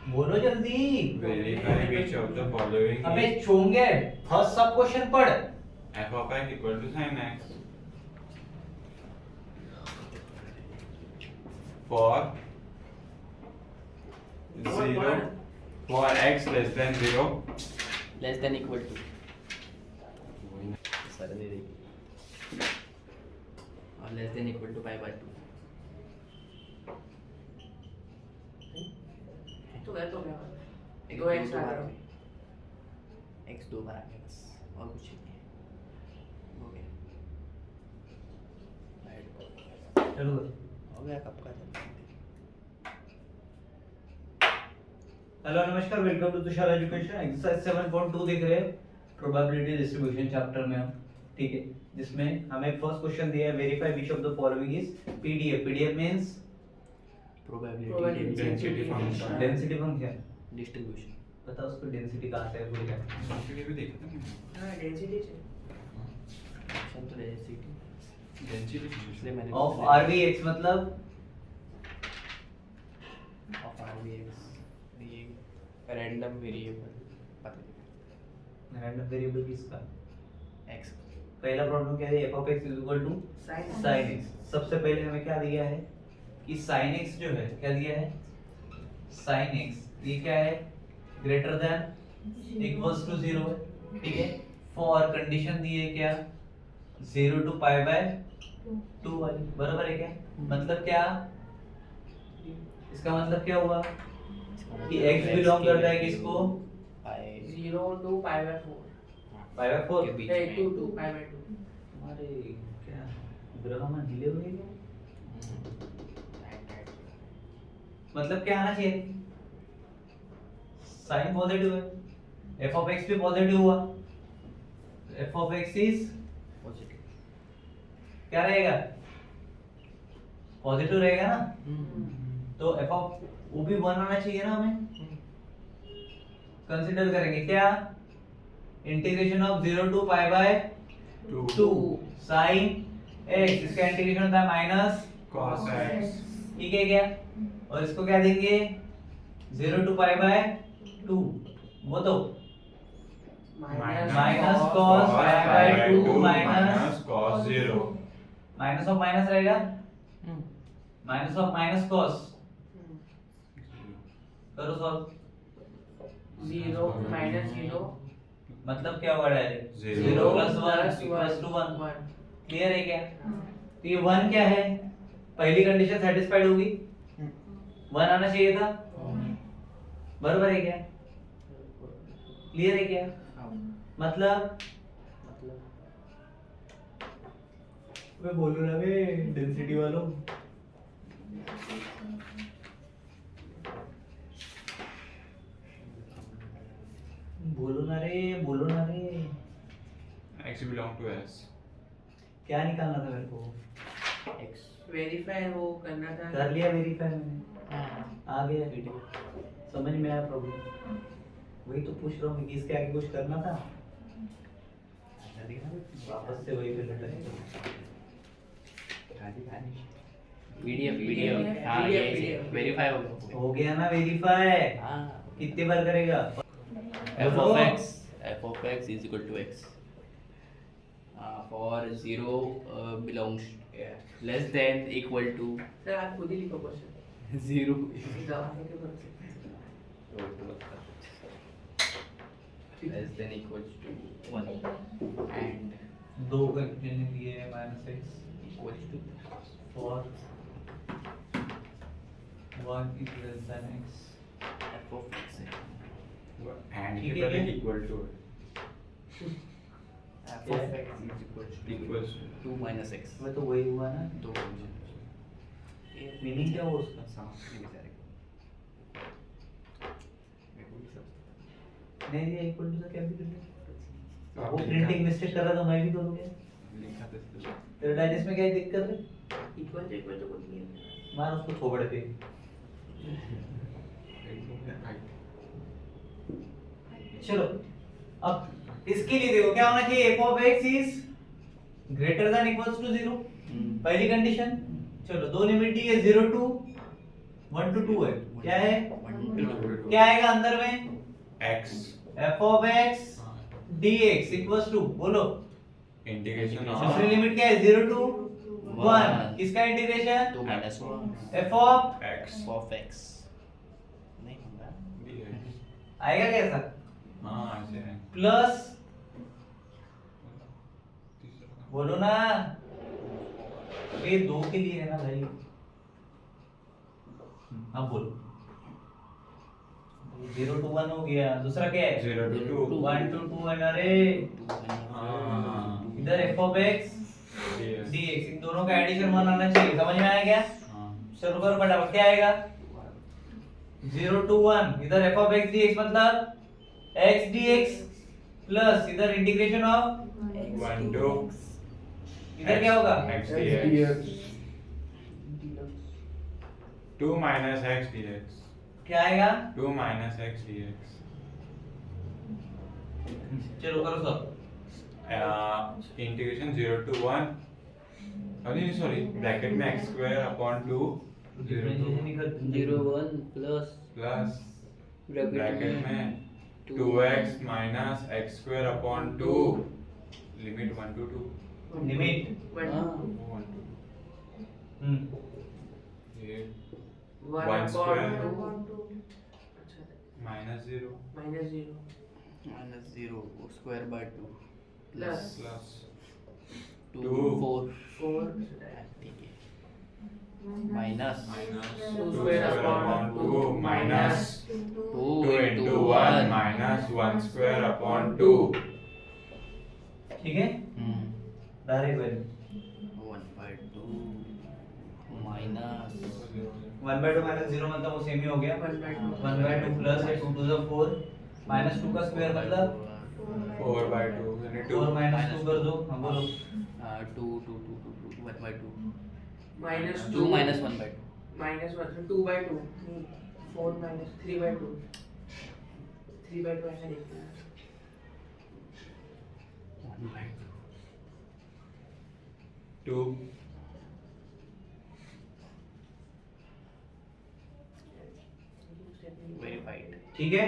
बोलो जल्दी। Verify which of the following अबे is चोंगे, फर्स्ट सब क्वेश्चन पढ़। f of x equal to sin x. For 0 for x less than 0 less than equal to sir दे देगी और less than equal to pi by 2 तो गया एक दो एक्स आ रहा x 2 बार आ गया बस और कुछ नहीं हो गया चलो हो गया कब का चल हेलो नमस्कार, welcome to Tushar education. Exercise 7.2 देख रहे हैं, प्रोबेबिलिटी डिस्ट्रीब्यूशन चैप्टर में हम, ठीक है, जिसमें हमें फर्स्ट क्वेश्चन दिया है, verify which of the following is PDF. PDF means probability density function. Density function. Distribution पता उसको डेंसिटी कहां से है, भूल गया। डेंसिटी भी देखा था मैंने। हां डेंसिटी से फंक्शन तो डेंसिटी डेंसिटी इसलिए मैंने ऑफ आरवीएक्स मतलब ऑफ आरवीएक्स ये रैंडम वेरिएबल पता रैंडम वेरिएबल किसका? नहीं x पहला प्रॉब्लम क्या है, f of x = sin x। सबसे पहले हमें क्या दिया है कि sin x जो है, क्या दिया है, sin x ये क्या है, ग्रेटर देन इक्वल्स टू 0 है, ठीक है। फॉर कंडीशन दी है क्या, 0 to पाई बाय 2 वाली, बराबर है क्या? मतलब क्या, इसका मतलब क्या हुआ कि x बिलोंग करता है किसको, पाई 0 to pi by 4 pi by 4। के बीच ए में 2 to पाई बाय 2 अरे क्या ग्रह में ढीले हुए क्या? मतलब क्या आना चाहिए, साइन पॉजिटिव है, f of x भी पॉजिटिव हुआ, f of x is positive क्या रहेगा, पॉजिटिव रहेगा ना, तो f of वो भी 1 आना चाहिए ना। हमें कंसीडर करेंगे क्या, integration of 0 to pi by 2 sin x, इसका इंटीग्रेशन होता है माइनस cos x. ठीक है क्या, और इसको क्या देंगे 0 to पाई बाय 2, वो तो minus cos pi by 2 minus cos 0. Minus of minus रहेगा, माइनस ऑफ माइनस cos, करो सॉल्व। 0 minus 0 मतलब क्या हुआ direct, Zero. 0 plus 1 equals to 1। 1 clear है क्या? तो ये 1 क्या है, पहली कंडीशन सेटिस्फाइड होगी, 1 आना चाहिए था, बराबर है क्या? क्लियर है क्या? मतलब मैं बोलूं ना बे डेंसिटी वालों, बोलो ना रे, बोलो ना रे, x belong to s. क्या निकालना था मेरे को, x वेरीफाई वो करना था कर लिया वेरीफाई मैंने, आ गया, समझ में आया प्रॉब्लम, वही तो पूछ रहा हूँ मैं कि इसके आगे कुछ करना था, वापस से वही पे लटा पीडीएफ पीडीएफ हां ये वेरीफाई हो गया ना वेरीफाई। हां कितने बार करेगा, f of x is equal to x for 0 belongs less than equal to sir आप खुद ही लिखो क्वेश्चन 0 दवाने के भरोसे less than equals to 1 and दो कंडीशन दिए है, -x equals to for 1 is less than x, f of x And ठीक के है पहले क्या? equal to f of x is equals to 2 minus x मैं तो वही हुआ ना, दो मीनिंग क्या हुआ उसका, समझ नहीं बेचारे मेरे को भी सब नहीं दिया इक्वल टू क्या भी कर दिया, आप वो लिखा- प्रिंटिंग मिस्टेक कर रहा था, मैं भी करूँ क्या, लिखा था इसलिए। तेरे डाइजेस्ट में क्या दिक्कत है, इक्वल टू कुछ नहीं है मार उसको थोबड़े पे। चलो अब इसके लिए देखो क्या होना चाहिए, f of x is greater than equals to 0, पहली कंडीशन। चलो दो लिमिट दी है 0 to 1 to 2 है, क्या है? 1 to 2. क्या आएगा अंदर में? X f of x dx equals to, बोलो इंटीग्रेशन दूसरी ऑफ लिमिट क्या है? 0 to 1, किसका integration? 2 minus 1 f of X of x. नहीं होगा. dx. आएगा कैसा? हाँ ऐसे है. प्लस, बोलो ना, ये 2 के लिए है ना भाई. अब बोलो 0 to 1 हो गया, दूसरा क्या है? 0 to 2. 1 to 2 है ना रे. हाँ. इधर f of x dx. dx, इन दोनों का एडिशन बनाना चाहिए, समझ में आया क्या? हाँ. चलो करो फटाफट, क्या आएगा? 0 to 1, इधर f of x dx मतलब x dx प्लस इधर इंटीग्रेशन ऑफ 1 to इधर क्या होगा? x dx. 2 minus x dx. क्या आएगा? 2 minus x dx. चलो करो सब. Integration 0 to 1. अरे सॉरी, ब्रैकेट में x square upon 2 0 to 0 1 plus plus bracket bracket में 2x minus x square upon 2 limit 1 to 2. Limit 1 1 to 2. ये 1 1 square अच्छा minus 0 -0 0 square by 2 plus plus 2 2 4 4 ठीक है. minus 2 square upon 2 minus 2 2 into 1 minus 1 square upon 2. ठीक है, direct value 1 by 2 minus 1 by 2 minus 0 मतलब वो same ही हो गया. 1 by 2 1 by 2 प्लस है 2 to the 4 माइनस 2 का स्क्वायर मतलब 4 by 2 यानी 2 4 माइनस 2 कर दो. हम बोलो 2 2 2 2 1 by 2 -2 2 minus 1 by 2 -1 2 by 2 4 minus 3 by 2 3 by 2 ऐसा लिखना है 1 by 2 verified ठीक है.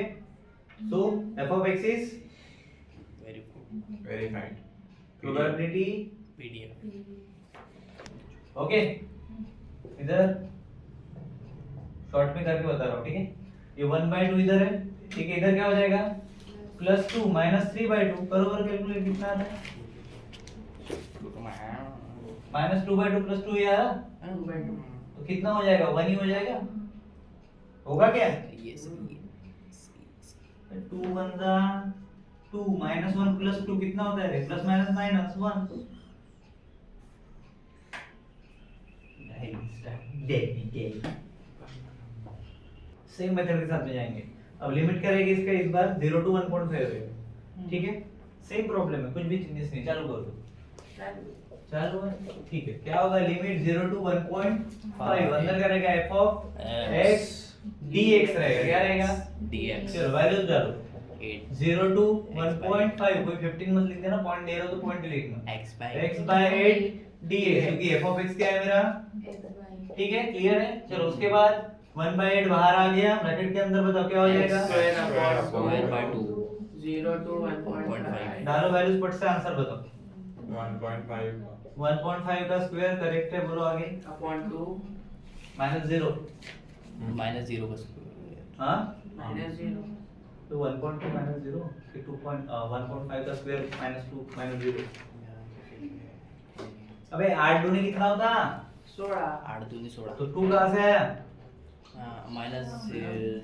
सो f of x is verified. Probability PDF okay. इधर शॉर्ट में करके बता रहा हूँ, ठीक है. ये 1 by 2 इधर है, ठीक है. इधर क्या हो जाएगा? +2 minus 3 by 2. करो और कैलकुलेट कितना आता है? -2 by 2 + 2 यार, 2 by 2 तो कितना हो जाएगा? 1 ही हो जाएगा. होगा क्या? yes 2 1 दा 2 -1 + 2 कितना होता है? Plus minus minus 1. Same method के साथ में जाएंगे. अब लिमिट करेंगे इसका इस बार 0 to 1.5 है, ठीक है. सेम प्रॉब्लम है, कुछ भी चेंजेस नहीं. चालू कर दो. चालू है, ठीक है. क्या होगा? लिमिट 0 to 1.5 अंदर करेगा f of x dx रहेगा. क्या रहेगा? dx चलो वैल्यूज डालो. 8 0 to 1.5, कोई 15 मत लिख देना. पॉइंट दे रहा हो तो पॉइंट लिखना. x by x by 8 dx, क्योंकि f of x क्या है मेरा? ठीक है, क्लियर है. चलो उसके बाद 1 by 8 बाहर आ गया. ब्रैकेट के अंदर बताओ क्या हो जाएगा? square upon square by 2 0 to 1.5 डालो वैल्यूज, पट से आंसर बताओ. 1.5 1.5 का स्क्वायर करेक्ट है, बोलो आगे. upon 2 -0 -0 का square हां, -0 तो 1.2 -0 फिर 1.5 का स्क्वायर -2 -0. अबे 8 दूनी कितना होता? 16 8 दूनी 16 तो 2 कहां से आया?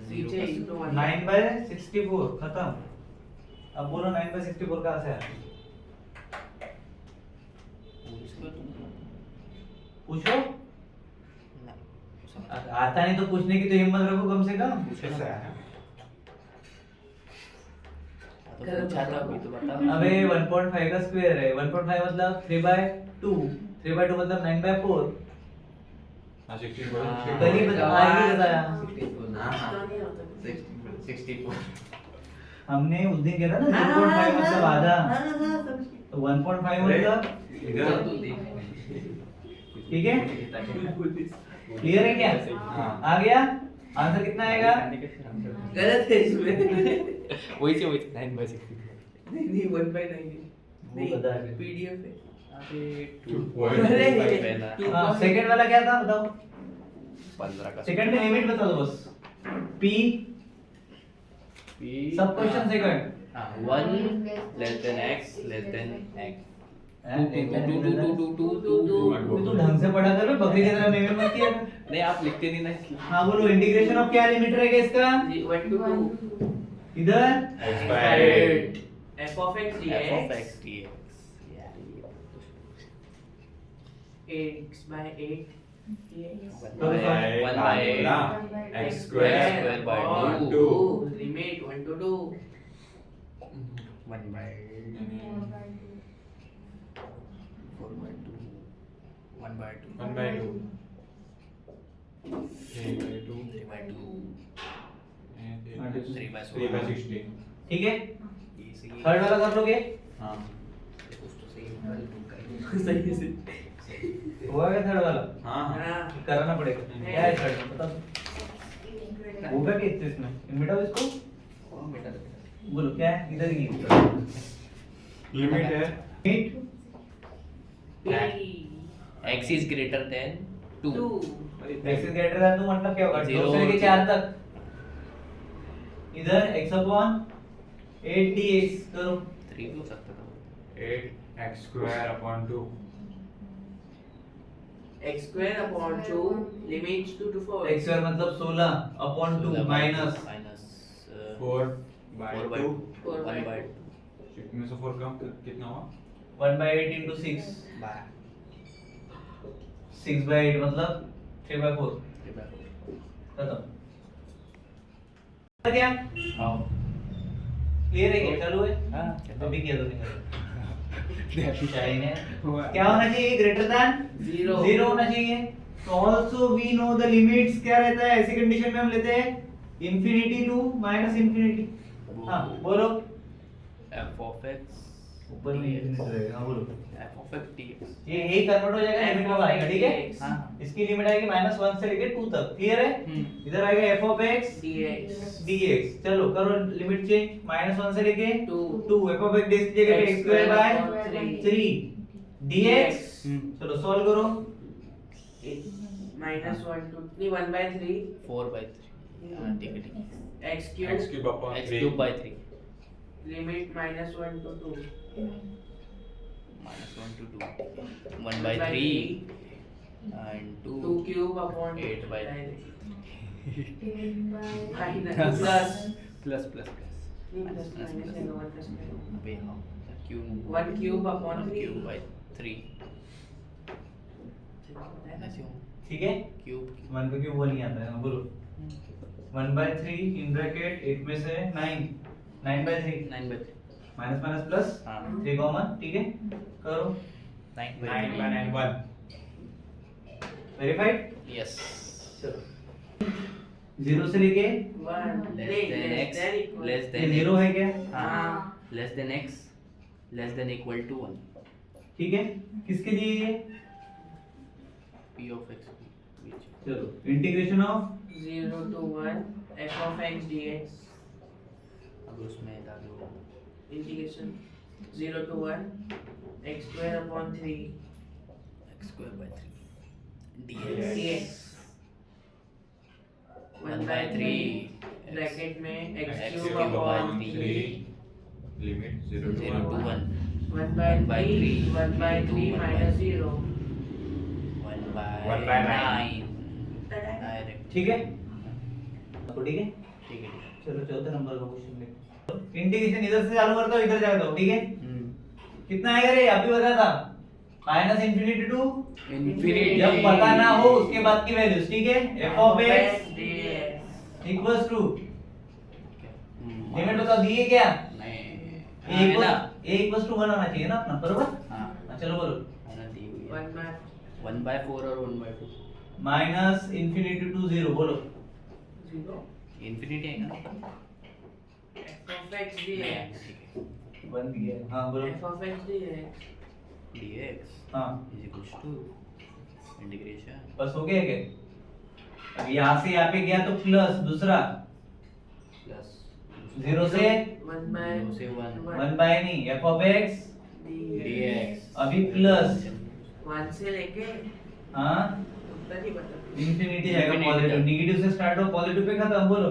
नीचे -0 into 1 9 by 64 खत्म. अब बोलो 9 by 64 कहां से आया? पूछो. आता नहीं तो पूछने की तो हिम्मत रखो कम से कम. कैसा है? पूछा था अभी तो बता. अबे 1.5 का स्क्वायर है. 1.5 मतलब 3/2. 3/2 मतलब 9/4. हाँ 64 कल ही बताया. हाँ तो नहीं होता 64 हमने उस दिन कहा था ना 0.5 मतलब आधा. तो 1.5 मतलब इधर ठीक है. क्लियर है क्या? हाँ। आ गया आंसर कितना आएगा? गलत है इसमें वही से 9/16 नहीं 1/9 वो बता है। पीडीएफ है अरे 2.25 पहला हाँ सेकंड वाला क्या था बताओ? 15 का सेकंड में लिमिट बता दो बस। पी सब question second 1 less than x less than x तू ढंग से पढ़ा कर बकरी की तरह मेमे मत किया कर। नहीं आप लिखते नहीं ना इसलिए हाँ बोलो इंटीग्रेशन ऑफ क्या लिमिट रहेगा इसका? 1 to 2 इधर x by 8 f of x f dx of x dx यार ये x by 8 dx तो one by eight. x square by upon 2. 2 limit 1 to 2 1 by 4 by 2 1 by 2 1 by 2 3 by 2 3 by 2 and 3 by 3 by 16 ठीक है easy third वाला कर लोगे? हाँ कुछ तो सही होगा सही से हुआ क्या थर्ड वाला? हाँ हाँ कराना पड़ेगा क्या है थर्ड में बता दो। होगा क्या इसमें? मिटाओ इसको बोलो क्या है इधर ही लिमिट है limit p x is greater than 2 2 x is greater than 2 मतलब क्या होगा? 2 Zero से लेके 4 तक इधर x अपॉन 8 dx करो 3 भी हो सकता था 8 x square upon 2 x square upon 2 limit 2 to 4 x square मतलब 16 upon 2 minus minus 4 by 4 by 2 2 1 by में से 4 कम कितना हुआ 1/8 into 6 6/8 मतलब 3/4 खत्म क्या हां क्लियर है क्या चालू है? हां अभी किया तो नहीं चाहिए क्या होना चाहिए? Greater than Zero. 0 होना चाहिए। तो also we know the limits क्या रहता है ऐसी कंडीशन में हम लेते हैं इंफिनिटी टू माइनस इंफिनिटी। हाँ बोलो f of x ऊपर में इंफिनिटी रहेगा। हाँ बोलो f of x dx ये यही कन्वर्ट हो जाएगा लिमिट में आएगा ठीक है। हां इसकी लिमिट आएगी -1 से लेके 2 तक क्लियर है। इधर आएगा f of x dx dx चलो करो लिमिट चेंज -1 से लेके 2 2 f of x dx की जगह पे x square by 3 dx चलो सॉल्व करो minus 1 to 3 1 by 3 4 by 3 हां ठीक है x x cube cube upon x 3 cube by 3 limit -1 to 2 minus 1 to 2 1 by 3 and 2 2 cube upon 8 by 3 plus plus अबे हाँ cube 1 cube upon 1 3 cube by 3 ऐसे हो ठीक है cube 1 का क्यूब 1 ही आता है हाँ, बोलो 1/3 इन ब्रैकेट 8 में से 9 9/3 9 by 3 माइनस माइनस प्लस हाँ 3 कॉमन ठीक है करो 9 by 9 by 9 1 वेरीफाइड yes चलो 0 से लेके 1 less than x less ये than 0 है क्या? हाँ less than x less than equal to 1 ठीक है किसके लिए ये? p of x which चलो integration of 0 to 1 f of x dx अब उसमें डालो integration 0 to 1 x square upon 3 x square by 3 dx dx 1 by 3 bracket में x x cube cube upon upon 3 limit 0 to 0 to 1 1 1 by 3 1 by 3 minus 0 1 by 1 by 9 direct ठीक है तो ठीक है ठीक है चलो चौथे नंबर का क्वेश्चन देखो इंटीग्रेशन इधर से चालू करता हूँ इधर जाता हूँ ठीक है कितना आएगा रे अभी बता था माइनस इंफिनिटी टू इंफिनिटी जब पता ना हो उसके बाद की वैल्यूज ठीक है f of x dx equals to limit बताओ दिए क्या नहीं a इक्वल्स टू 1 होना चाहिए ना अपना बरोबर हाँ हाँ, चलो बोलो मैंने दी हुई 1 by 1 by 4 और 1 by 2 माइनस इंफिनिटी टू 0 बोलो 0 इंफिनिटी है ना f of x dx ठीक है 1 दिया है हाँ बोलो f of x dx dx हाँ is equals to integration बस हो गया क्या अब यहाँ से यहाँ पे गया तो प्लस दूसरा प्लस 0 से 1 by 0 से 1 1 बाय नहीं f of x dx अभी प्लस 1 से लेके हाँ उत्तर ही बता इंफिनिटी जाएगा Infinity पॉजिटिव तक। नेगेटिव से स्टार्ट हो पॉजिटिव पे खत्म बोलो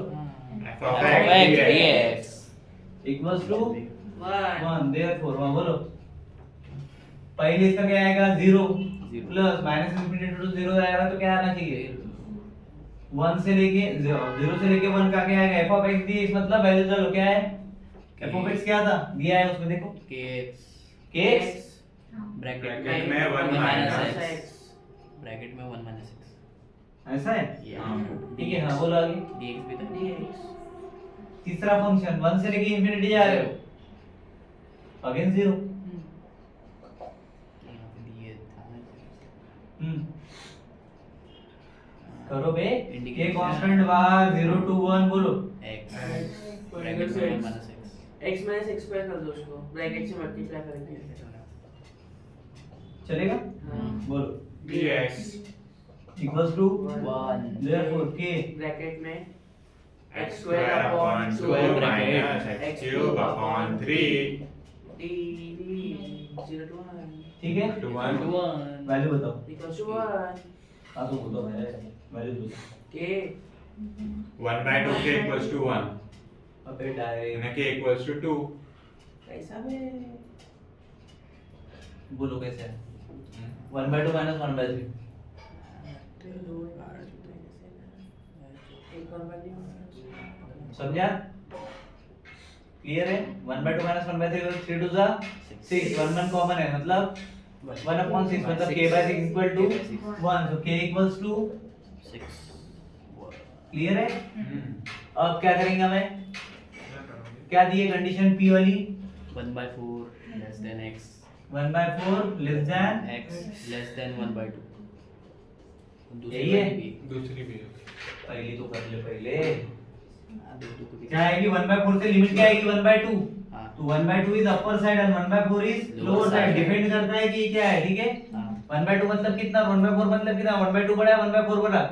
f f of of x x dx dx equals to 1 1 therefore वहां बोलो पहले इसका क्या आएगा 0 Zero. Plus minus infinity to 0 आएगा तो क्या आना चाहिए 1 से लेके 0 से लेके 1 का क्या आएगा f of x dx मतलब वैल्यू डालो क्या है f of x क्या था दिया है उसमें देखो kx kx ब्रैकेट ब्रैकेट में में 1 minus minus x ब्रैकेट में 1 minus x ऐसा है Yeah. ठीक है हाँ बोलो आगे dx भी था dx तीसरा फंक्शन 1 से लेके इंफिनिटी जा रहे हो अगेन 0 यहाँ पे दिए था हम्म करो बे Indication. के कांस्टेंट बाहर 0 to 1 बोलो x x ब्रैकेट में 1 minus x x minus x square कर दो उसको ब्रैकेट से मल्टीप्लाई करके चलेगा हाँ बोलो dx इक्वल्स टू 1 देयरफॉर के ब्रैकेट में x square upon 2 minus x cube upon 3 d 0 to 1 ठीक है to 1 वैल्यू बताओ equals to 1 हाँ तो बताओ है वैल्यू दो k 1 by 2k equals to 1 अबे direct and k equals to 2 कैसा बे बोलो कैसे है 1 by 2 minus 1 by 3 एक और बार नहीं समझा क्लियर है 1 by 2 minus 1 by 3 3 to 6 1 common है मतलब 1 upon 6 मतलब k by 6 equal to 1 so k equals to 6 clear है अब क्या करेंगे हमें क्या दी है कंडीशन p वाली 1 by 4 less than x 1 by 4 less than x less than 1 by 2 यही है? दूसरी भी है पहली तो कर ले पहले क्या क्या आएगी 1 by 4 से लिमिट क्या आएगी 1 by 2 हाँ तो 1 by 2 is upper side and 1 by 4 is Lower lower side side. Depend करता है कि ये क्या है ठीक है हाँ 1 by 2 मतलब कितना 1 by 4 मतलब कितना 1 by 2 बड़ा है 1 by 4 बड़ा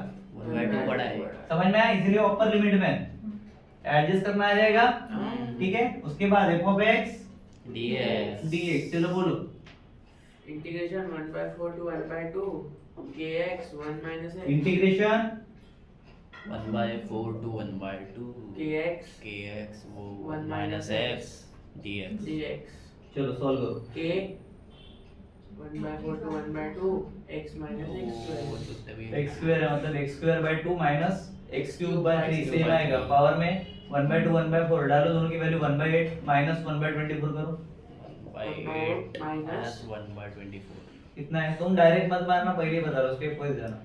1 by 2 बड़ा है समझ में आया इसलिए अपर लिमिट में एडजस्ट करना आ जाएगा ठीक है उसके बाद f of x dx dx चलो बोलो integration 1 by 4 to 1 by 2 kx 1 minus x integration 1 by 4 to 1 by 2 kx kx वो 1 1 minus x dx dx चलो सॉल्व करो k 1 by 4 to 1 by 2 x minus x वो square तो तभी x square है मतलब x square by 2 minus x cube by 3 cube same by आएगा 3. Power में 1 by 2 1 by 4 डालो दोनों की वैल्यू 1 by 8 माइनस 1 by 24 करो 1 by 8 minus 1 by 24 कितना है तुम डायरेक्ट मत मारना पहले ही बता दो स्टेप वाइज जाना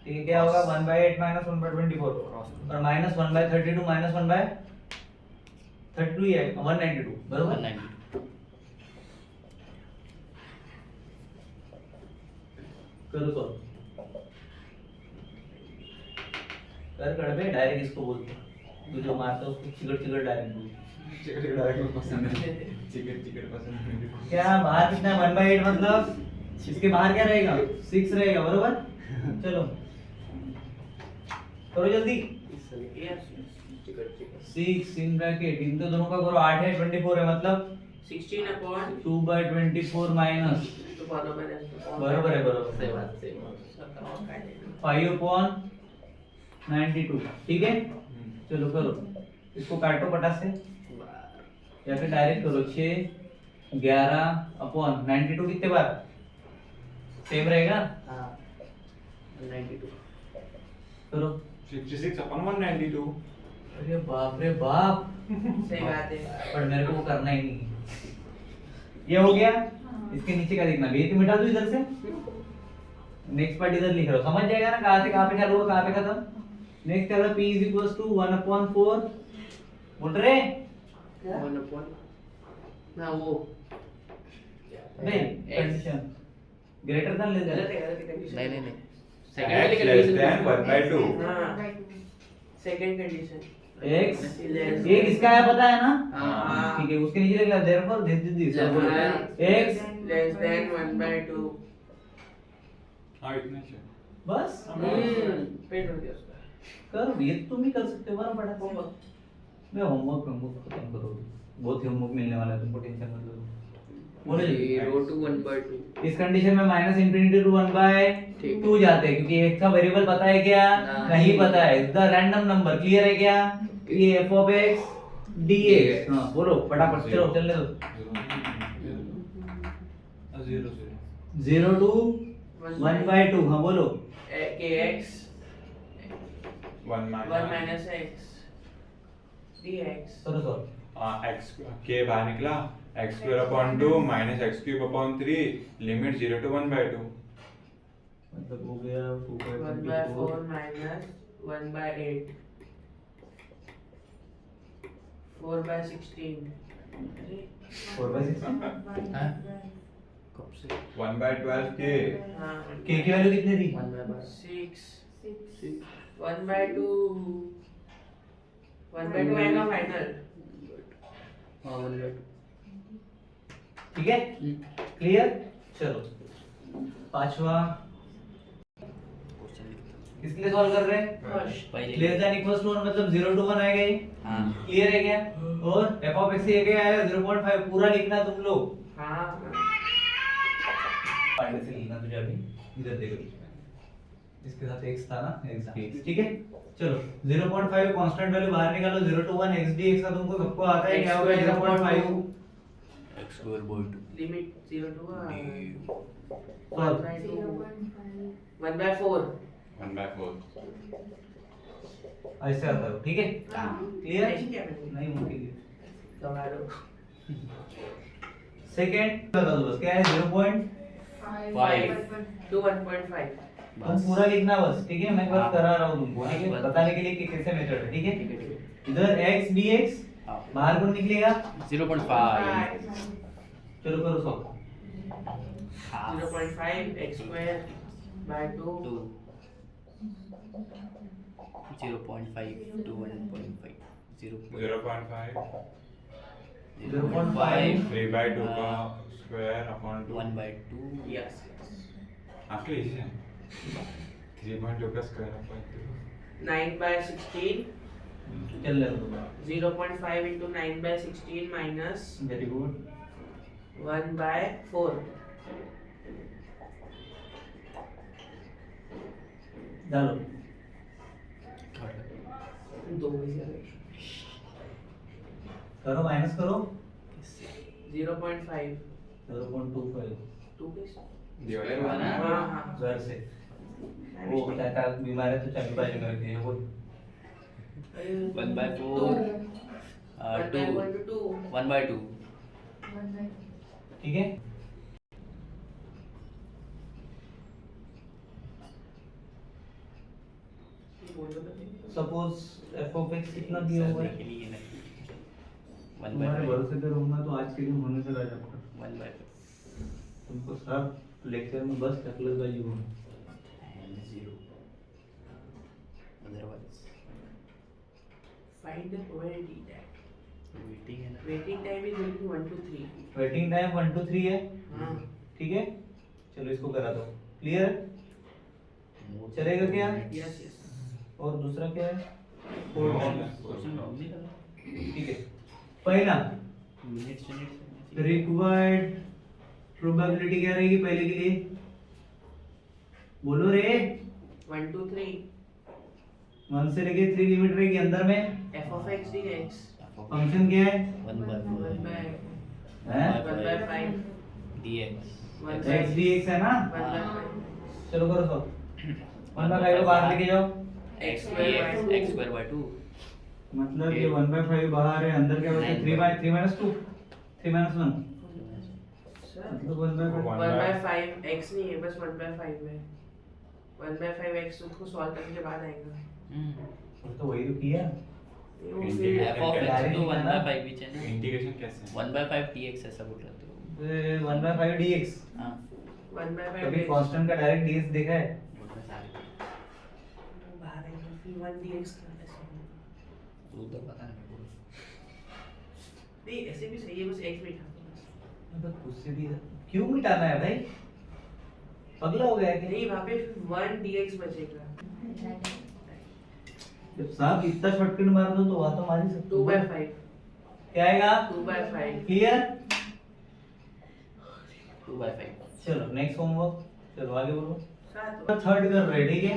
ठीक है क्या होगा 1 by 8 माइनस 1 by 24 और माइनस 1 by 32 माइनस 1 by 32 ही है 192 बरोबर 192 करो सॉल्व कर बे डायरेक्ट इसको बोलते तू जो मारता है उसको चिकट चिकट डायरेक्ट बोल चिकन डायरेक्ट पसंद है चिकन चिकन पसंद है क्या बाहर कितना है 1 by 8 मतलब इसके बाहर क्या रहेगा 6 रहेगा बरोबर चलो करो जल्दी 6 इन ब्रैकेट इन तो दोनों का करो 8 है 24 है मतलब 16 upon 2 by 24 माइनस तो बराबर है बरोबर है बरोबर सही बात सही बात 5 upon 92 ठीक है चलो करो इसको काटो पटास से या फिर डायरेक्ट करो 6 11 अपॉन 92 कितने बार सेम रहेगा हां 92 करो 66 upon 192 अरे बाप रे बाप सही बात है पर मेरे को वो करना ही नहीं ये हो गया इसके नीचे क्या लिखना बी तो मिटा दो इधर से नेक्स्ट पार्ट इधर लिख रहा हूं समझ जाएगा ना कहां से कहां पे चालू हुआ कहां पे खत्म नेक्स्ट क्या था p 1/4 बोल रहे क्या 1 upon ना वो नहीं कंडीशन ग्रेटर देन लेस गलत देन है गलत है कंडीशन नहीं नहीं नहीं x less than 1 by 2 हां सेकंड कंडीशन x Less ये किसका है पता है ना हाँ। ठीक है उसके नीचे लिखना therefore this x less than 1 by 2 हां इतना ही है बस पेट हो गया उसका कर ये तो तुम ही कर सकते हो ना बड़ा होमवर्क मैं होमवर्क खत्म करो बहुत ही होमवर्क मिलने वाला है तुमको टेंशन मत लो बोलो जी 0 to 1/2 इस कंडीशन में माइनस इंफिनिटी टू 1 बाय ठीक। 2 जाते हैं क्योंकि एक का वेरिएबल पता है क्या नहीं पता है द रैंडम नंबर क्लियर है क्या ये f of x dx हां बोलो फटाफट चलो चलने दो 0 टू 1 बाय 2 हां बोलो kx 1 1 minus x dx करो सर x के बाहर निकला x square upon 2 minus x cube upon 3 limit 0 to 1 by 2 मतलब हो गया 2 bye 1 by 4 minus 1 by 8 4 by 16 अरे 4 बाय 6 हां कब से 1 by 12 k हाँ k की वैल्यू कितनी थी 1 by 6 1 by 2 1 by 2 आएगा फाइनल हां 1 by 2 ठीक है क्लियर चलो पांचवा क्वेश्चन लिखता किसके लिए सॉल्व कर रहे हैं फर्स्ट पहले लेस देन इक्वल्स टू 1 मतलब 0 टू 1 आएगा ये हां क्लियर है क्या और f of x ये क्या आएगा 0.5 पूरा लिखना तुम लोग हाँ पार्ट से लिखना तुझे अभी इधर देखो इसके साथ x था ना x dx ठीक है चलो 0.5 कांस्टेंट वैल्यू बाहर निकालो 0 टू 1 x dx का तुमको सबको आता है क्या होगा 0.5 x square by 2 limit 0 to 1 solve by 2 1 by 4 1 by 4 ऐसे आता है ठीक है क्लियर ऐसे क्या करेंगे नहीं मुमकिन दबा दो सेकंड बता दो बस क्या है 0.5 to 1.5 तुम पूरा लिखना बस ठीक है मैं बस करा रहा हूँ तुमको ठीक है बताने के लिए कि कैसे मेथड है ठीक है ठीक है ठीक है इधर x dx हां बाहर कौन निकलेगा 0.5 चलो करो solve 0.5 x square by 2 2 0.5 to 1.5 0.5 0.5 3 by 2 का square upon 2 1 by 2 yes आपके इसे 3.2 का square upon 2 9 by 16 चल ले लो 0.5 into 9 by 16 minus very good 1 by 4 डालो दो में से करो माइनस करो 0.5 0.25 2 कैसे डिवाइड हुआ ना? हाँ हाँ घर से वो बेटा का बीमार है तो चाबी बाजू में रखी है वो 1 by 4 2 1 by 2 ठीक है सपोज f of x कितना दिया हुआ है के लिए ना 1 by तुम्हारे 5 भरोसे पे रहूंगा तो आज के दिन होने चला जाऊंगा 1 by तुमको सब लेक्चर में बस टकलबाजी हो 0 otherwise find the probability that waiting है ना waiting time is between 1 to 3 waiting time 1 to 3 है हाँ ठीक है चलो इसको करा दो क्लियर चलेगा क्या यस यस और दूसरा क्या है क्वेश्चन लॉन्ग नहीं लगा ठीक है पहला मिनट्स रिक्वायर्ड प्रोबेबिलिटी क्या रहेगी पहले के लिए बोलो रे 1 to 3 1 से लेके 3 लिमिट रहेगी अंदर में f of x dx function क्या है 1 by 1 by हैं 1 by 5 dx 1 by x dx है ना 1 by 5 चलो करो सब 1 by 5 को बाहर लेके जाओ x dx x square by 2 मतलब ये 1 by 5 बाहर है अंदर क्या बचा 3 by 3 minus 2 3 minus 1 सर मतलब 1 by 5 1 by 5 x नहीं है बस 1 by 5 है 1 by 5 x उसको सॉल्व करने के बाद आएगा तो वही तो किया ये वो Integral फिर f of x तो 1 by 5 बीच है ना इंटीग्रेशन कैसे 1 by 5 dx ऐसा बोल रहे थे 1 by 5 dx हां 1 by 5 कभी कांस्टेंट का डायरेक्ट dx देखा है बोल रहे सारे बाहर आएगा फिर 1 dx का ऐसे तो उधर पता नहीं बोल नहीं ऐसे भी सही है बस x बैठा दो बस मतलब उससे भी क्यों मिटाना है भाई पगला हो गया है कि नहीं वहाँ पे 1 dx बचेगा जब साहब इतना शॉर्टकट मार दो तो वहां तो मार ही सकते 2 हो। by 5 क्या आएगा 2 by 5 क्लियर 2/5 चलो नेक्स्ट होमवर्क चलो आगे बोलो 7 थर्ड कर रहे ठीक है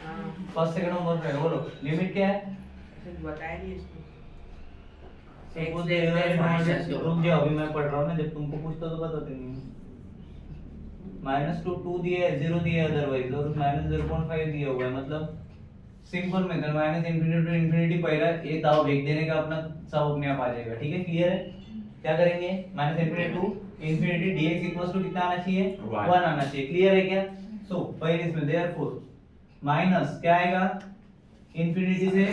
हाँ फर्स्ट सेकंड होमवर्क रहेगा बोलो लिमिट क्या है कुछ बताया नहीं इसमें Suppose less than minus दो। रुक जाओ अभी मैं पढ़ रहा हूँ ना जब तुमको पूछता तो बताते नहीं -2 2 दिया है 0 दिया है अदरवाइज और -0.5 दिया हुआ है मतलब simple method minus infinity to infinity पहला ये दाव भेज देने का अपना सब अपने आप आ जाएगा ठीक है क्लियर है क्या करेंगे minus infinity to infinity dx equals to कितना आना चाहिए 1 आना चाहिए क्लियर है क्या सो पहले इसमें देयरफॉर माइनस क्या आएगा इंफिनिटी से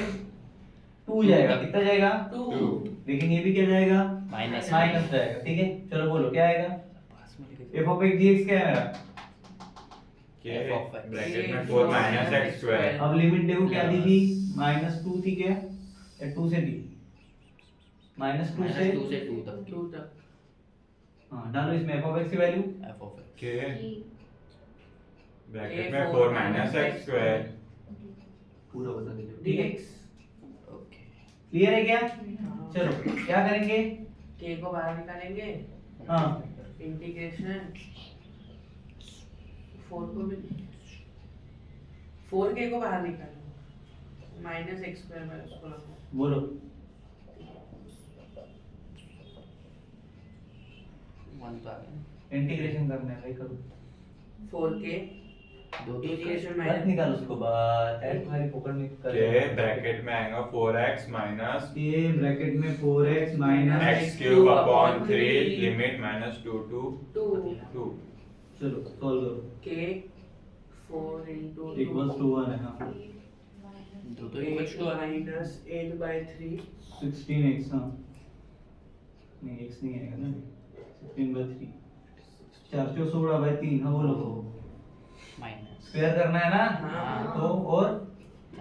2 जाएगा कितना जाएगा 2 लेकिन ये भी क्या जाएगा माइनस माइनस जाएगा ठीक है चलो बोलो क्या आएगा पास में लिखे f of x dx क्या है मेरा के f of x ब्रैकेट में 4 माइनस एक्स स्क्वायर अब लिमिट देखो क्या दी थी -2 थी क्या या 2 से थी -2 से -2 से 2 तक 2 तक हाँ डालो इसमें f of x की वैल्यू f of x के ब्रैकेट में 4 माइनस एक्स स्क्वायर पूरा बता दीजिए ठीक है dx ओके क्लियर है क्या हाँ। चलो क्या करेंगे k को बाहर निकालेंगे हाँ इंटीग्रेशन 4 को भी 4k को बाहर निकालो माइनस एक्स स्क्वायर बाय उसको रखो बोलो वन तो आ गया इंटीग्रेशन करना है भाई करो 4k दो तो इंटीग्रेशन मत माइनस निकाल उसको बाहर ऐड तुम्हारी पकड़ में कर के ब्रैकेट में आएगा 4x माइनस ये ब्रैकेट में 4x minus x cube upon 3 limit -2 to 2 2 चलो सॉल्व करो k 4 into इक्वल्स टू 1 है हाँ दो तो equals to minus 8 by 3 16x हाँ नहीं x नहीं आएगा ना 16/3 416/3 हाँ बोलो माइनस स्क्वायर करना है ना हाँ। तो और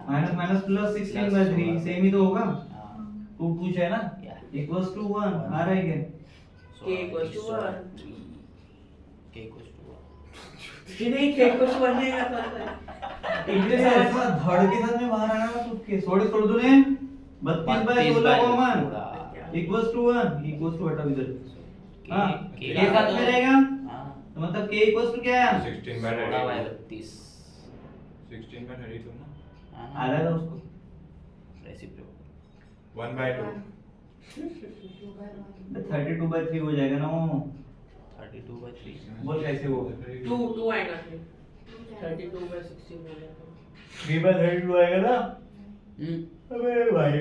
माइनस माइनस प्लस 16/3 सेम ही तो होगा हां 2 2 है ना या इक्वल्स टू 1 आ रहा है क्या k equals to 1 k equals to 1 नहीं k equals to 1 नहीं आता इंग्लिश ऐसा धड़ के साथ में बाहर आना तो के छोड़ तूने 32/16 common equals to 1 equals to हटा इधर हां K के साथ में रहेगा हां तो मतलब k इक्वल्स टू क्या है 16/32 16 में 32 ना हां आ रहा है उसको रेसिप्रोकल 1/2 32/3 हो जाएगा ना वो 32/3 बोल कैसे होगा 2 आएगा फिर 32 by 16 हो जाएगा 3/32 आएगा ना अबे भाई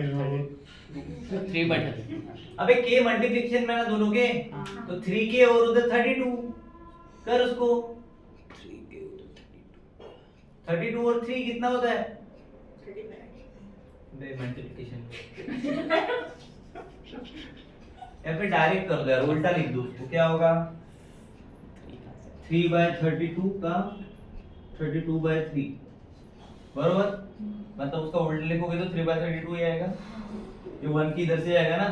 3/32 अबे k मल्टीप्लिकेशन में ना दोनों के हाँ। तो 3k और उधर 32 कर उसको 3k उधर 32 और 3 कितना होता है 35 बे मल्टीप्लिकेशन या फिर डायरेक्ट कर दो यार उल्टा लिख दो उसको क्या होगा 3/32 का 32/3 बरोबर मतलब उसका उल्टा लिखोगे तो 3/32 ही आएगा ये 1 की इधर से आएगा ना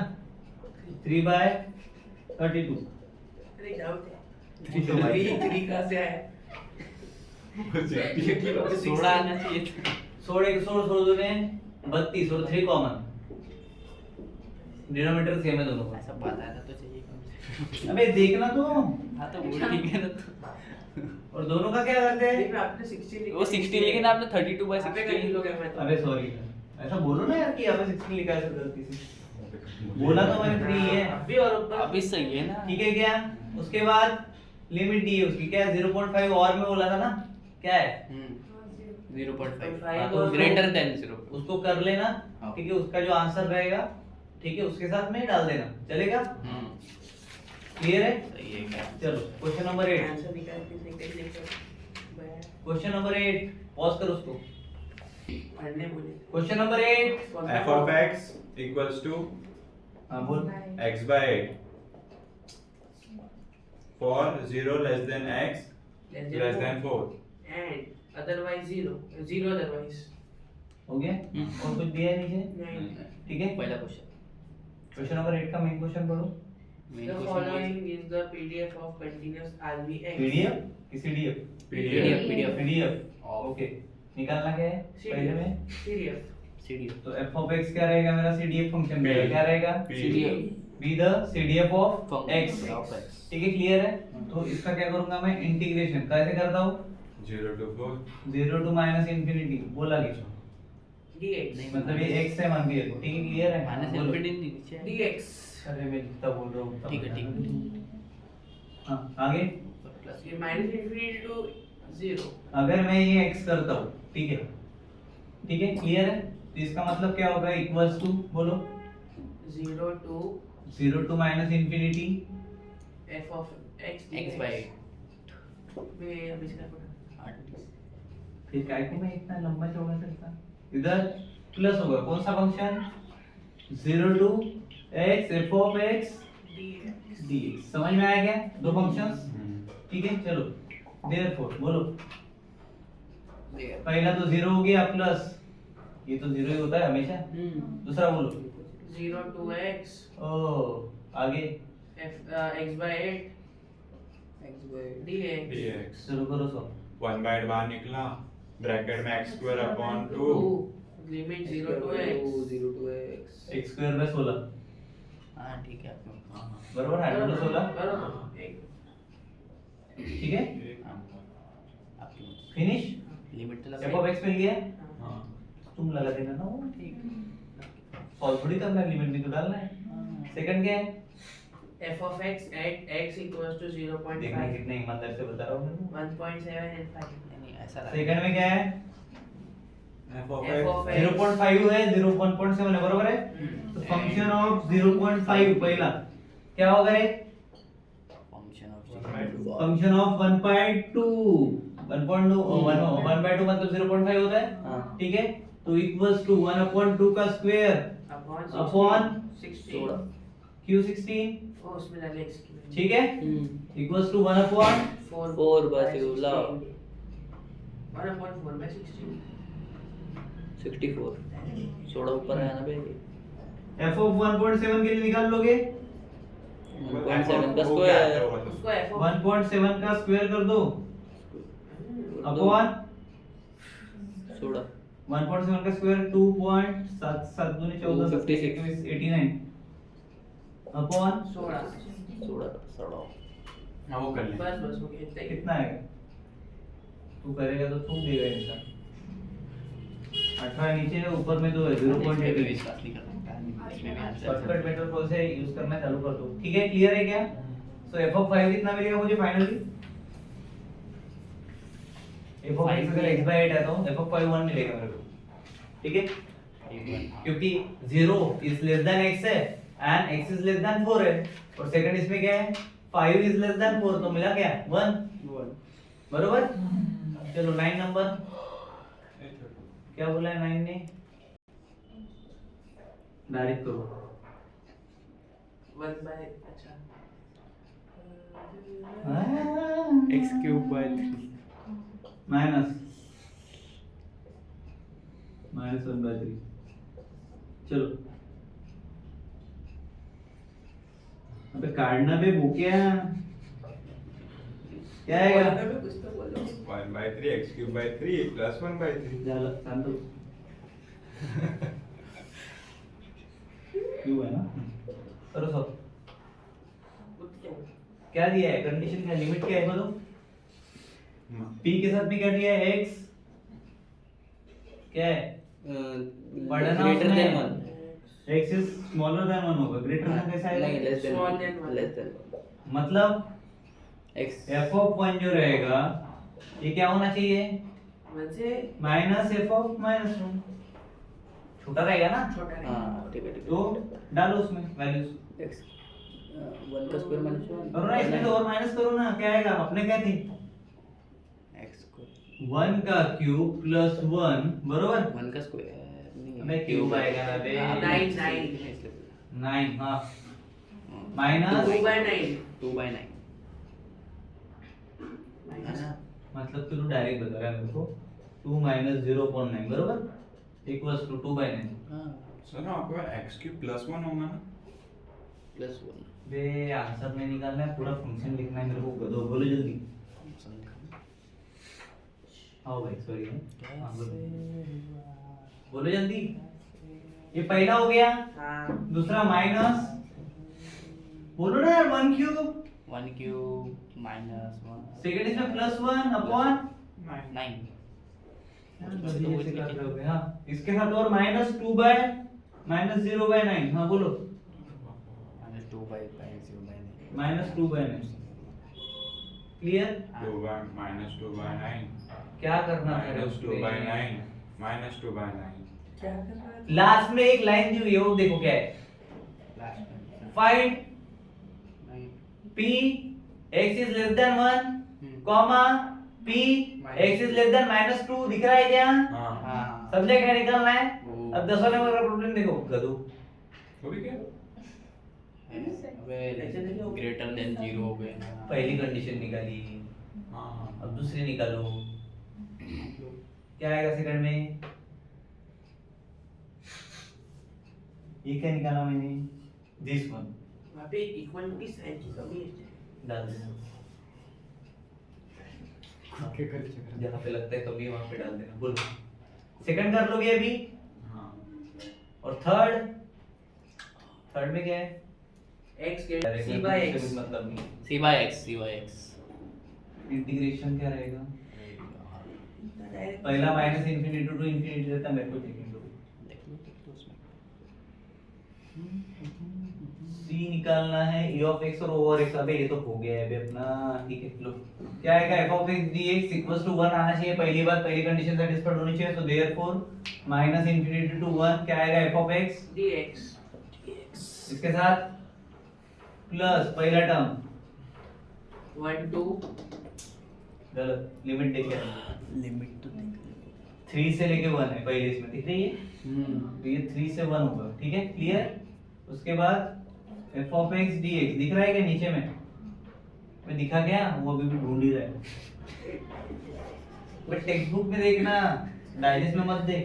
3/32 अरे डाउट है ठीक है भाई 3 कहां से आया 16 आना चाहिए था 16 दूने 32 और 3 कॉमन डिनोमिनेटर सेम है दोनों का ऐसा बताना तो चाहिए कम से अबे देखना तो हाँ तो वो ठीक है ना तो और दोनों का क्या करते हैं लेकिन आपने 16 लिखा वो 16 लेकिन आपने 32/16 लोग हैं मैं तो अबे सॉरी ऐसा बोलो ना यार कि यहाँ पे 16 लिखा है सब गलती से बोला तो मैंने 3 है अभी और ऊपर अभी सही है ना ठीक है क्या उसके बाद लिमिट दी है उसकी क्या है 0.5 और में बोला था ना क्या है 0.5 हाँ, तो ग्रेटर देन 0 उसको कर लेना हाँ। ठीक है उसका जो आंसर रहेगा ठीक है उसके साथ में डाल देना चलेगा क्लियर है सही है क्या चलो क्वेश्चन नंबर 8 आंसर निकाल के सेकंड लेकर क्वेश्चन नंबर 8 पॉज कर उसको पढ़ने बोले question number 8 f of x equals to हां बोल x by 8 for 0 less than x less than 4 and otherwise 0 otherwise हो गया और कुछ दिया है नीचे नहीं ठीक है पहला क्वेश्चन क्वेश्चन नंबर 8 का मेन क्वेश्चन पढ़ो main The question following is the PDF of continuous RVX. PDF कि सीडीएफ PDF पीडीएफ ओके निकालना क्या है पहले में PDF. CDF तो f of x क्या रहेगा मेरा CDF फंक्शन रहेगा, क्या रहेगा CDF be the CDF of x। of x ठीक है, क्लियर है। तो इसका क्या करूंगा मैं, इंटीग्रेशन कैसे करता हूँ, 0 to 4 0 टू माइनस इंफिनिटी, बोला कि dx नहीं, मतलब ये x है मान दिया, ठीक है क्लियर है। माइनस बोलो। इंफिनिटी नीचे है। dx अरे मैं जितना बोल रहा हूँ उतना ठीक है बता। ठीक है हाँ आगे, प्लस ये माइनस इंफिनिटी टू 0 अगर मैं ये x करता हूँ, ठीक है क्लियर है, तो इसका मतलब क्या होगा, इक्वल्स टू बोलो 0 to 0 to minus infinity f of x x by मैं अभी इसका पढ़ा 8 फिर काय को मैं इतना लंबा चौड़ा करता, इधर प्लस होगा, कौन सा function 0 to x f of x dx dx, समझ में आया क्या, दो फंक्शंस। ठीक है चलो, देयरफॉर बोलो, पहला तो 0 हो गया प्लस, ये तो 0 ही होता है हमेशा, दूसरा बोलो 0 to x ओ आगे, x by 8 dx dx शुरू करो सब। 1 बाय बाहर निकला, ब्रैकेट में x square upon 2 limit 0 to x x square में 16 हाँ ठीक है आपको हाँ बराबर है, 16 बराबर एक ठीक है, आपकी फिनिश। लिमिट तो f of x मिल गया, हाँ तुम लगा देना ना वो, ठीक सॉल्व थोड़ी करना है, लिमिट भी तो डालना है। सेकंड क्या है, f of x at x equals to देखना 0.5 कितने ईमानदार से बता रहा हूँ। 1.7 and 5 नहीं ऐसा रहा सेकंड में क्या है, f of f x of x 0.5 है, 0.7 है, बरोबर है। तो फंक्शन ऑफ 0.5 पहला क्या होगा रे, फंक्शन ऑफ फंक्शन ऑफ 1.2 1.2 मतलब 0.5 होता है, हाँ। ठीक है। तो इक्वल्स टू 1/2 का स्क्वायर अपॉन 16 q16, ओ उसमें डाले x की वैल्यू ठीक है, इक्वल्स टू 1/4 4 by 16 1/4 by 16 64 16 ऊपर आया ना भाई f of 1.7 के लिए निकाल लोगे, 1.7 का वो क्या स्क्वायर है वो तो? उसको f of 1.7 का स्क्वायर कर दो अपॉन 16 1.7 का स्क्वायर 2.7 दूनी 14 256 89 अपॉन 16 16 हाँ वो कर लें बस बस हो गया इतना ही कितना आएगा, तू करेगा तो थूक देगा इंसान। 18 नीचे है, ऊपर में 2 है, 0.8 विश्वास नहीं करता इसमें भी answer shortcut method process use करना चालू कर दो, ठीक है क्लियर है क्या। सो f of 5 कितना मिलेगा मुझे फाइनली, f of x अगर x by 8 है तो f of 5 1 मिलेगा मेरे को, ठीक है, क्योंकि 0 इज लेस देन x है and x is less than 4 है, और सेकंड इसमें क्या है 5 इज लेस देन 4, तो मिला क्या 1 बरोबर। चलो 9 नंबर, क्या बोला है 9 ने, डायरेक्ट करो 1 by अच्छा x cube by 3 माइनस 1/3, चलो अबे काटना पे भूखिया क्या आएगा, कुछ तो बोलो 1 by 3 x cube by 3 plus 1 by 3 झालं शांत हो. क्यों है ना, करो सब, क्या दिया है कंडीशन, क्या लिमिट क्या है बोलो, p के साथ में क्या दिया है x, क्या है पढ़ना greater उसमें, than 1 x is smaller than 1 होगा, ग्रेटर देन कैसा नहीं है, less than Small 1 than 1. less than 1 मतलब x f of 1 जो रहेगा ये क्या होना चाहिए, 1 से माइनस f of -1, छोटा रहेगा ना, छोटा रहेगा हाँ ठीक है तो डालो उसमें वैल्यूज, x 1 का स्क्वायर माइनस 1 करो ना इसमें तो और माइनस करो ना, क्या आएगा अपने क्या थी x स्क्वायर 1 का क्यूब प्लस 1 बरोबर, 1 का स्क्वायर नहीं अबे क्यूब आएगा ना बे, 9 हाँ माइनस 2 by 9 2 by 9 है ना मतलब तू डायरेक्ट बता रहा है मेरे को 2 माइनस 0.9 बरोबर इक्वल्स टू 2 by 9, हाँ सर आपका x cube plus 1 होगा ना प्लस 1 बे आंसर नहीं निकालना है, पूरा फंक्शन लिखना है मेरे को, गधो बोलो जल्दी, आओ भाई सॉरी हाँ बोलो जल्दी, ये पहला हो गया, हाँ दूसरा माइनस, बोलो ना यार 1 क्यूब, 1 क्यूब माइनस 1 सेकंड इसमें +1 अपॉन 9 हाँ, इसके साथ और -2 बाय -0/9, हाँ बोलो -2 by 0/9 -2/9, क्लियर? 2/9 क्या करना था -2/9 -2/9 क्या कर रहा है लास्ट में एक लाइन दी हुई है, वो देखो क्या है, लास्ट में find 9 p x is less than 1 comma p x is less than -2 दिख रहा है क्या? हाँ हाँ समझे क्या निकालना है? वो- अब 10 वाले का प्रॉब्लम देखो, गधू वो भी क्या अबे ग्रेटर देन 0 हो गए ना पहली कंडीशन निकाली, हाँ हाँ अब दूसरी निकालो, क्या आएगा सेकंड में? ये क्या निकाला मैंने? दिस वन वहाँ पे इक्वल की साइन की कमी है डाल देना, जहाँ पे लगता है कभी वहाँ पे डाल देना, बोलो सेकंड कर लोगे अभी, हाँ और थर्ड में क्या है? x के Direct c में by कुछ x भी मतलब नहीं, c/x इंटीग्रेशन क्या रहेगा? डायरेक्ट पहला -∞ टू ∞ रहता है, मेरे को सेकंड लो, देख लो उसमें c निकालना है e of x और over x, अबे ये तो हो गया है अबे अपना, ठीक है लो, क्या आएगा? f of x dx equals to 1 आना चाहिए, पहली बात, पहली कंडीशन सेटिस्फाइड होनी चाहिए, तो देयरफॉर -∞ टू 1 क्या आएगा? f of x dx इसके साथ प्लस पहला टर्म 1 2 गलत, लिमिट देखिए, लिमिट तो देख 3 से लेके 1 है पहले इसमें, दिख रही है? तो ये 3 से 1 होगा, ठीक है क्लियर? उसके बाद f of x dx दिख रहा है क्या नीचे में? मैं दिखा क्या? वो अभी भी ढूंढ ही रहा है, बट टेक्स्ट बुक में देखना, डाइजेस्ट में मत देख,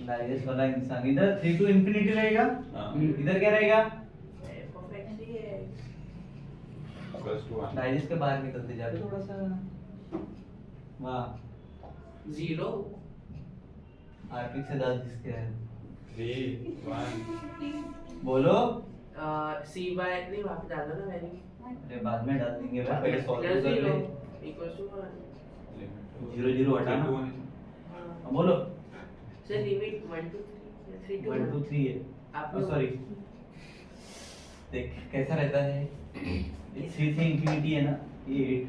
डाइजेस्ट वाला इंसान इधर 3 टू इंफिनिटी रहेगा, हाँ इधर क्या रहेगा? f of x dx +1 digest के बाहर निकलते जाते थोड़ा सा, वाह 0 आरपी से 10 जिसके है, 3 1 बोलो, c by नहीं वहाँ पे डालना ना मैंने अरे बाद में डाल देंगे, पहले सॉल्व प्लस कर 0 ले, इक्वल्स टू 1 0 0 हटाना, अब बोलो सर लिमिट 1 to 3 3 to 1 2 3 है, आप सॉरी देख कैसा रहता है, ये 3 से इंफिनिटी है ना, ये 8,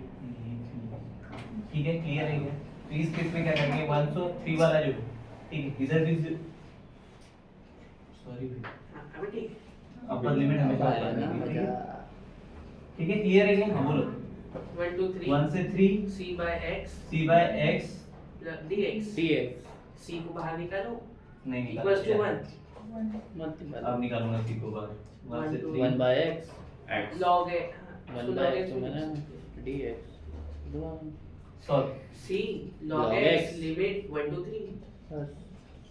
ठीक है क्लियर है क्या? तो इस केस में क्या करेंगे, 1 तो 3 वाला जो, ठीक है इधर भी सॉरी अभी ठीक है अपर लिमिट हमेशा ऊपर रहेगी, ठीक है क्लियर है क्या? हाँ बोलो 1 2 3 1 से 3 c by x c by x dx dx c को बाहर निकालो नहीं इक्वल्स टू निकाला, 1 अब निकालूंगा c को बाहर 1 से 3 1 by x x log है 1 by x तो मैंने dx 1 solve c log Log x x. Limit 1 to 3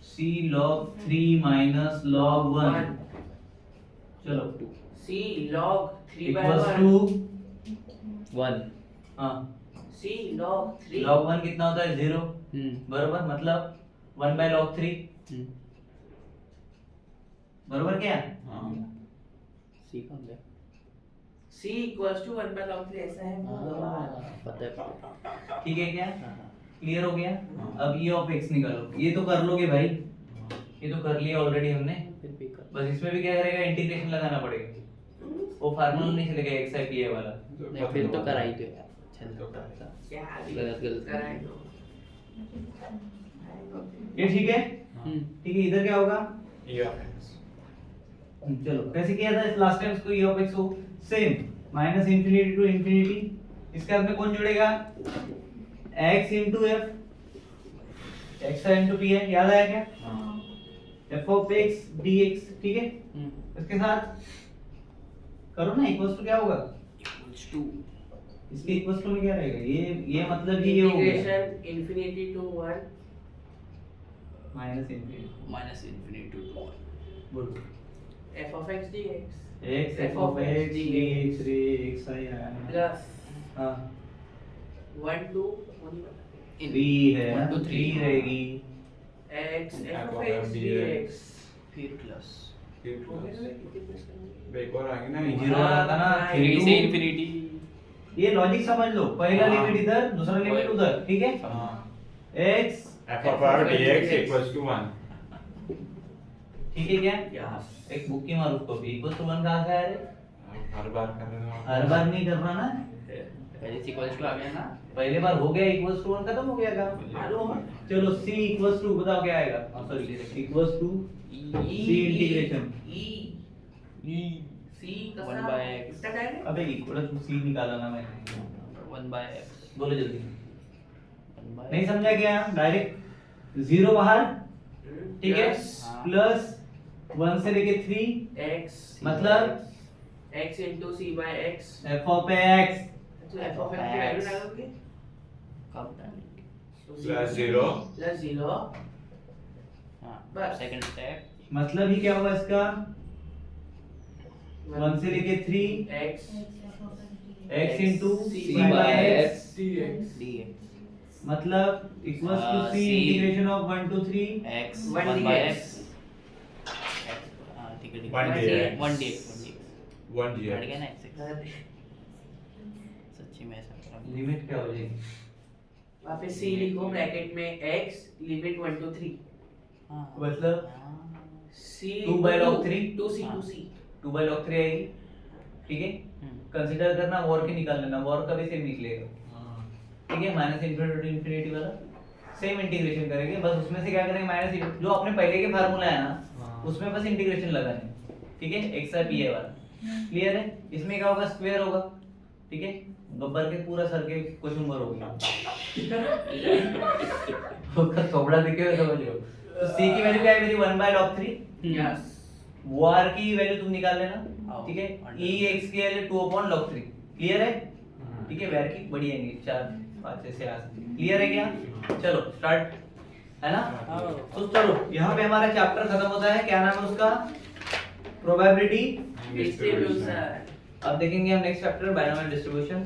c log 3 minus log 1 चलो c log 3 by equals 1 to 1 हाँ c log 3 log 1 कितना होता है 0, बरोबर, मतलब 1 by log 3 बरोबर क्या? हाँ c कौन है c equals to 1 by log 3 ऐसा है पता है ठीक है क्या? हाँ क्लियर हो गया? हाँ। अब e of x निकालो, ये तो कर लोगे भाई, ये तो कर लिया ऑलरेडी हमने, फिर भी कर बस इसमें भी क्या करेगा, इंटीग्रेशन लगाना पड़ेगा, वो फार्मूला नहीं चलेगा x i p a वाला, नहीं फिर तो कराई तो यार चल क्या गलत कराए तो ये ठीक है? ठीक है इधर क्या होगा? e of x चलो कैसे किया था लास्ट टाइम इसको, e of x को सेम -∞ टू इंफिनिटी, इसके बाद में कौन जुड़ेगा? x into f, x into p है, याद आया क्या? हाँ f of x dx, ठीक है? इसके साथ करो ना, इक्वल्स टू क्या होगा? इसके इक्वल्स टू में क्या रहेगा? ये मतलब कि ये हो गया integration infinity to 1 minus infinity, -∞ to 1 बोलो f of x dx x f of x dx रे x आई आया है, प्लस हां 1 2 3 है 1 to 3 3 रहेगी, x f F of of x x dx फिर प्लस फिर हो गया plus। ना, कितने प्लस करेंगे? एक और आएंगे ना जीरो वाला था ना, हाँ, 3 into- से इंफिनिटी। ये लॉजिक समझ लो, पहला हाँ। लिमिट इधर, दूसरा लिमिट वही। उधर, ठीक है? हाँ x f of r dx equals to 1 ठीक है क्या? Yes. एक बुक की मार उसको भी इक्वल टू 1 कहां से आया रे? हर बार कर रहे हो हर बार नहीं करना ना, पहले से इक्वल्स टू आ गया ना। पहले बार हो गया इक्वल्स टू 1 खत्म हो गया काम। हेलो चलो c इक्वल्स टू बताओ क्या आएगा? Sorry equals to c integration. C का 1 सा by x। कितना टाइम है? अबे इक्वल्स टू c निकाला ना मैंने, 1 by x बोलो जल्दी। 1 by नहीं समझा क्या? डायरेक्ट 0 बाहर, ठीक है? Yes. हाँ। प्लस 1 से लेके 3 X मतलब x into c by x। f of x तो f of x की वैल्यू डालोगे कब डालेंगे? प्लस 0 प्लस 0 हाँ बस। सेकंड स्टेप मतलब ही क्या होगा इसका? 1 से लेके 3 x x into c c by by x x dx dx मतलब equals to c C integration of 1 to 3 x 1 1 by dx। x हाँ ठीक है ठीक 1 है dx 1 dx 1 बढ़ dx गया ना x सच्ची में ऐसा कर रहा हूँ। लिमिट क्या हो जाएगी? वहाँ पे c लिखो ब्रैकेट में x लिमिट 1 to 3 हाँ मतलब हाँ c 2 by log 3 2 c हाँ। 2 c 2 by log 3 आएगी, ठीक है? कंसीडर करना वॉर के निकाल लेना, वॉर का भी सेम निकलेगा, ठीक है? माइनस इन्फिनिटी टू इन्फिनिटी वाला सेम इंटीग्रेशन करेंगे, बस उसमें से क्या करेंगे? माइनस जो अपने पहले के फार्मूला है ना उसमें बस इंटीग्रेशन लगाने, ठीक है? x और p है वाला, क्लियर है? इसमें क्या होगा? स्क्वायर होगा, ठीक है? गब्बर के पूरा सर के क्वेश्चन हो गया उसका थोबड़ा दिखे हुए समझ लो। तो c की वैल्यू क्या है मेरी? 1 by log 3। यस वार की वैल्यू तुम निकाल लेना, हाँ, ठीक है? under- e x की वैल्यू 2 upon log 3, क्लियर है? ठीक है? वार की बड़ी आएंगी 4 5 से आ सकती, क्लियर है क्या? चलो स्टार्ट, है ना? तो चलो यहाँ पे हमारा चैप्टर खत्म होता है, क्या नाम है उसका? प्रोबेबिलिटी। डिस्ट्रीब्यूशन अब देखेंगे हम नेक्स्ट चैप्टर बायनोमियल डिस्ट्रीब्यूशन।